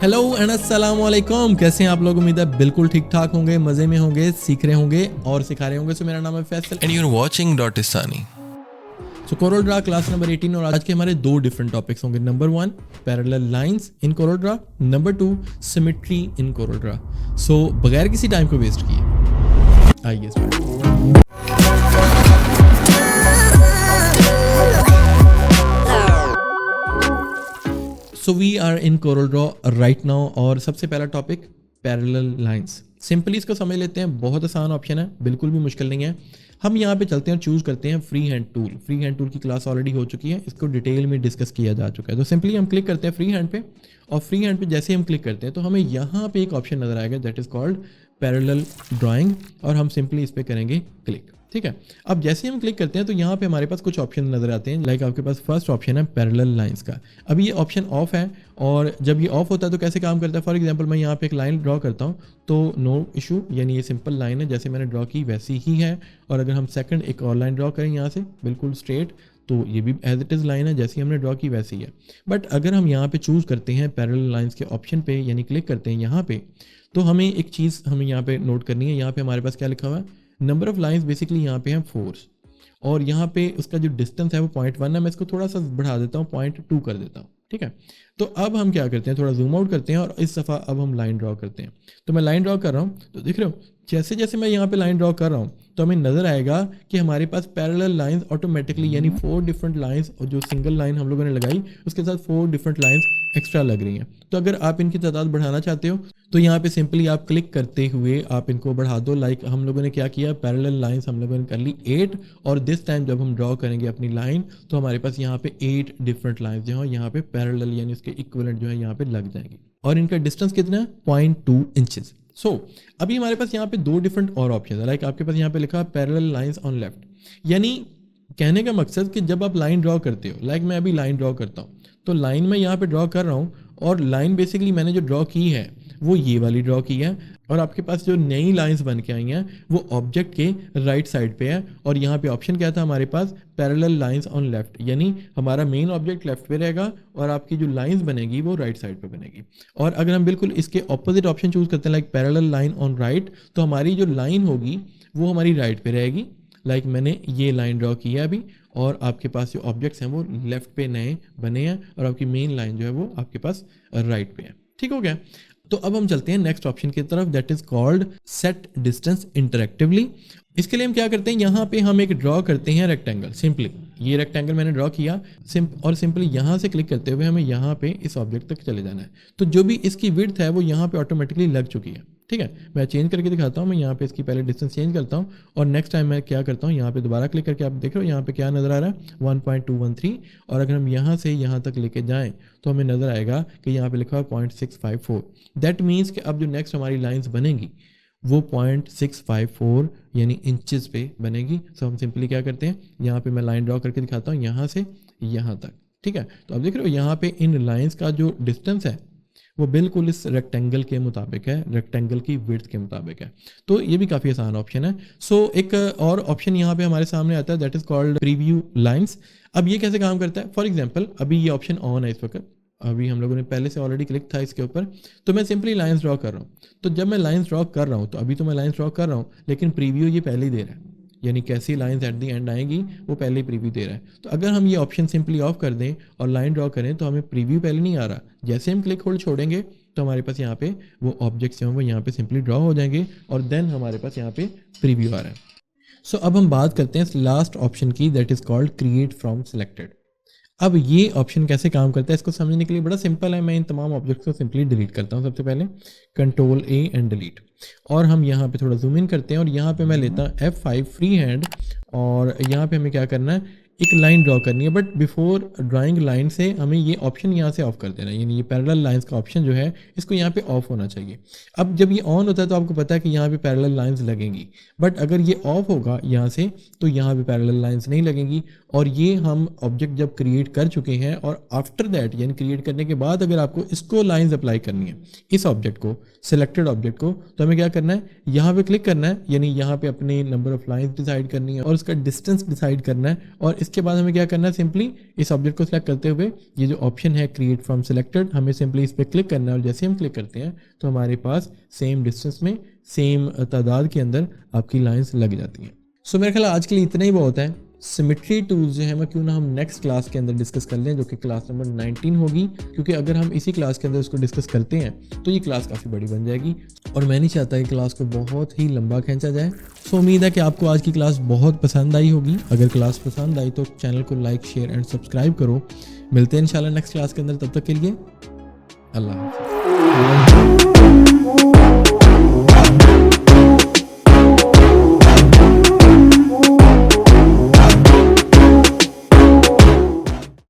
Hello and अस्सलाम वालेकुम। कैसे हैं आप लोग? उम्मीद है बिल्कुल ठीक ठाक होंगे, मजे में होंगे, सीख रहे होंगे और सिखा रहे होंगे। सो मेरा नाम है Faisal and you're watching Dotistani. So CorelDRAW class number 18 और आज के हमारे दो डिफरेंट टॉपिक्स होंगे। Number 1 parallel lines in CorelDRAW, number 2 symmetry in CorelDRAW. So बगैर किसी टाइम को वेस्ट किए आइए start. So we are in CorelDRAW right now और सबसे पहला टॉपिक पैरेलल लाइंस। सिंपली इसको समझ लेते हैं, बहुत आसान ऑप्शन है, बिल्कुल भी मुश्किल नहीं है। हम यहाँ पे चलते हैं और चूज करते हैं free hand tool. Free hand tool की क्लास ऑलरेडी हो चुकी है, इसको डिटेल में डिस्कस किया जा चुका है। तो सिंपली हम क्लिक करते हैं फ्री हैंड पे और फ्री हैंड पे जैसे हम क्लिक करते हैं तो हमें यहाँ पे एक ऑप्शन नजर आएगा that is called parallel drawing और हम सिंपली इस पर करेंगे क्लिक। ठीक है, अब जैसे हम क्लिक करते हैं तो यहाँ पे हमारे पास कुछ ऑप्शन नजर आते हैं। लाइक आपके पास फर्स्ट ऑप्शन है पैरेलल लाइंस का। अभी ये ऑप्शन ऑफ है और जब ये ऑफ होता है तो कैसे काम करता है? फॉर एग्जांपल मैं यहाँ पे एक लाइन ड्रॉ करता हूँ तो नो इशू, यानी ये सिंपल लाइन है जैसे मैंने ड्रॉ की वैसी ही है। और अगर हम सेकंड एक और लाइन ड्रॉ करें यहाँ से बिल्कुल स्ट्रेट तो ये भी एज इट इज़ लाइन है जैसी हमने ड्रॉ की वैसी है। बट अगर हम यहाँ पे चूज़ करते हैं पैरेलल लाइंस के ऑप्शन पे यानी क्लिक करते हैं यहाँ पे, तो हमें एक चीज़ हमें यहाँ पे नोट करनी है। यहाँ पे हमारे पास क्या लिखा हुआ है? नंबर ऑफ लाइंस बेसिकली यहाँ पे हैं 4 और यहाँ पे उसका जो डिस्टेंस है वो 0.1 है। मैं इसको थोड़ा सा बढ़ा देता हूँ, 0.2 कर देता हूँ। ठीक है, तो अब हम क्या करते हैं, थोड़ा जूम आउट करते हैं और इस दफ़ा अब हम लाइन ड्रॉ करते हैं। तो मैं लाइन ड्रॉ कर रहा हूँ तो देख रहे हो जैसे जैसे मैं यहाँ पे लाइन ड्रॉ कर रहा हूँ तो हमें नज़र आएगा कि हमारे पास पैरेलल लाइंस ऑटोमेटिकली यानी 4 डिफरेंट लाइंस और जो सिंगल लाइन हम लोगों ने लगाई उसके साथ 4 डिफरेंट लाइंस एक्स्ट्रा लग रही हैं। तो अगर आप इनकी तादाद बढ़ाना चाहते हो तो यहाँ पे सिंपली आप क्लिक करते हुए आप इनको बढ़ा दो। लाइक हम लोगों ने क्या किया, पैरेलल लाइंस हम लोगों ने कर ली 8 और दिस टाइम जब हम ड्रॉ करेंगे अपनी लाइन तो हमारे पास यहाँ पे 8 डिफरेंट लाइंस जो है यहाँ पे पैरेलल यानी उसके इक्विवेलेंट जो है यहाँ पे लग जाएंगी और इनका डिस्टेंस कितना है 0.2 इंचेस। सो अभी हमारे पास यहाँ पे 2 डिफरेंट और ऑप्शन है। लाइक आपके पास यहाँ पे लिखा है पैरेलल लाइंस ऑन लेफ्ट, यानी कहने का मकसद कि जब आप लाइन ड्रॉ करते हो, लाइक मैं अभी लाइन ड्रॉ करता हूँ तो लाइन में यहाँ पे ड्रॉ कर रहा हूँ और लाइन बेसिकली मैंने जो ड्रॉ की है वो ये वाली ड्रॉ की है और आपके पास जो नई लाइंस बन के आई हैं वो ऑब्जेक्ट के राइट साइड पे है और यहाँ पे ऑप्शन क्या था हमारे पास, पैरेलल लाइंस ऑन लेफ्ट, यानी हमारा मेन ऑब्जेक्ट लेफ्ट पे रहेगा और आपकी जो लाइंस बनेगी वो राइट साइड पे बनेगी। और अगर हम बिल्कुल इसके ऑपोजिट ऑप्शन चूज करते हैं like parallel line on right तो हमारी जो लाइन होगी वो हमारी राइट पे रहेगी। लाइक मैंने ये लाइन ड्रॉ की है अभी और आपके पास जो ऑब्जेक्ट्स हैं वो लेफ्ट पे नए बने हैं और आपकी मेन लाइन जो है वो आपके पास राइट पे है। ठीक हो गया, तो अब हम चलते हैं नेक्स्ट ऑप्शन की तरफ that is called set distance interactively. इसके लिए हम क्या करते हैं, यहाँ पे हम एक ड्रॉ करते हैं रेक्टेंगल। सिंपली ये रेक्टेंगल मैंने ड्रॉ किया और सिंपली यहाँ से क्लिक करते हुए हमें यहाँ पे इस ऑब्जेक्ट तक चले जाना है। तो जो भी इसकी विड्थ है वो यहाँ पे ऑटोमेटिकली लग चुकी है। ठीक है, मैं चेंज करके दिखाता हूँ। मैं यहाँ पे इसकी पहले डिस्टेंस चेंज करता हूँ और नेक्स्ट टाइम मैं क्या करता हूँ, यहाँ पे दोबारा क्लिक करके आप देख रहे हो यहाँ पे क्या नज़र आ रहा है 1.213 और अगर हम यहाँ से यहाँ तक लेके जाएं तो हमें नज़र आएगा कि यहाँ पे लिखा हुआ 0.654। दैट मीन्स कि अब जो नेक्स्ट हमारी लाइन्स बनेगी वो 0.654 यानी इंचेस पे बनेगी। सो हम सिंपली क्या करते हैं, यहाँ पे मैं लाइन ड्रॉ करके दिखाता हूँ यहाँ से यहाँ तक। ठीक है, तो अब देख रहे हो यहाँ पे इन लाइन्स का जो डिस्टेंस है वो बिल्कुल इस रेक्टेंगल के मुताबिक है, रेक्टेंगल की विड्थ के मुताबिक है। तो ये भी काफ़ी आसान ऑप्शन है। सो एक और ऑप्शन यहाँ पे हमारे सामने आता है that is called preview lines. अब ये कैसे काम करता है, फॉर एग्जांपल अभी ये ऑप्शन ऑन है इस वक्त, अभी हम लोगों ने पहले से ऑलरेडी क्लिक था इसके ऊपर, तो मैं सिंपली लाइंस ड्रॉ कर रहा हूँ। तो जब मैं लाइंस ड्रॉ कर रहा हूँ तो अभी तो मैं लाइंस ड्रॉ कर रहा हूँ लेकिन प्रीव्यू ये पहले ही दे रहा है, यानी कैसी लाइंस एट दी एंड आएंगी वो पहले ही प्रीव्यू दे रहा है। तो अगर हम ये ऑप्शन सिंपली ऑफ कर दें और लाइन ड्रॉ करें तो हमें प्रीव्यू पहले नहीं आ रहा, जैसे हम क्लिक होल्ड छोड़ेंगे तो हमारे पास यहाँ पे वो ऑब्जेक्ट्स हैं वो यहाँ पे सिंपली ड्रॉ हो जाएंगे और देन हमारे पास यहाँ पे प्रीव्यू आ रहा है। सो अब हम बात करते हैं लास्ट ऑप्शन की that is called create from selected. अब ये ऑप्शन कैसे काम करता है इसको समझने के लिए बड़ा सिंपल है। मैं इन तमाम ऑब्जेक्ट्स को सिंपली डिलीट करता हूँ। सबसे पहले कंट्रोल A एंड डिलीट और हम यहाँ पे थोड़ा जूम इन करते हैं और यहाँ पे मैं लेता हूँ F5 फ्री हैंड और यहाँ पे हमें क्या करना है, एक लाइन ड्रॉ करनी है। बट बिफोर ड्राइंग लाइन से हमें ये ऑप्शन यहाँ से ऑफ कर देना है, यानी ये पैरेलल लाइंस का ऑप्शन जो है इसको यहाँ पे ऑफ होना चाहिए। अब जब ये ऑन होता है तो आपको पता है कि यहाँ पे पैरेलल लाइंस लगेंगी, बट अगर ये ऑफ होगा यहाँ से तो यहाँ पे पैरेलल लाइंस नहीं लगेंगी। और ये हम ऑब्जेक्ट जब क्रिएट कर चुके हैं और आफ्टर दैट यानी क्रिएट करने के बाद अगर आपको इसको लाइंस अप्लाई करनी है इस ऑब्जेक्ट को, सिलेक्टेड ऑब्जेक्ट को, तो हमें क्या करना है, यहाँ पे क्लिक करना है, यानी यहाँ पे अपने नंबर ऑफ लाइंस डिसाइड करनी है और उसका डिस्टेंस डिसाइड करना है और इसके बाद हमें क्या करना है, सिंपली इस ऑब्जेक्ट को सिलेक्ट करते हुए ये जो ऑप्शन है क्रिएट फ्रॉम सिलेक्टेड, हमें सिंपली इस पर क्लिक करना है, और जैसे हम क्लिक करते हैं तो हमारे पास सेम डिस्टेंस में सेम तादाद के अंदर आपकी लाइंस लग जाती हैं। सो मेरे ख्याल आज के लिए इतना ही बहुत है। सिमेट्री टूल्स जो है मैं क्यों ना हम नेक्स्ट क्लास के अंदर डिस्कस कर लें, जो कि क्लास नंबर 19 होगी, क्योंकि अगर हम इसी क्लास के अंदर उसको डिस्कस करते हैं तो ये क्लास काफ़ी बड़ी बन जाएगी और मैं नहीं चाहता कि क्लास को बहुत ही लंबा खींचा जाए। सो उम्मीद है कि आपको आज की क्लास बहुत पसंद आई होगी। अगर क्लास पसंद आई तो चैनल को लाइक, शेयर एंड सब्सक्राइब करो। मिलते हैं इंशाल्लाह नेक्स्ट क्लास के अंदर, तब तक के लिए अल्लाह हाफ़िज़।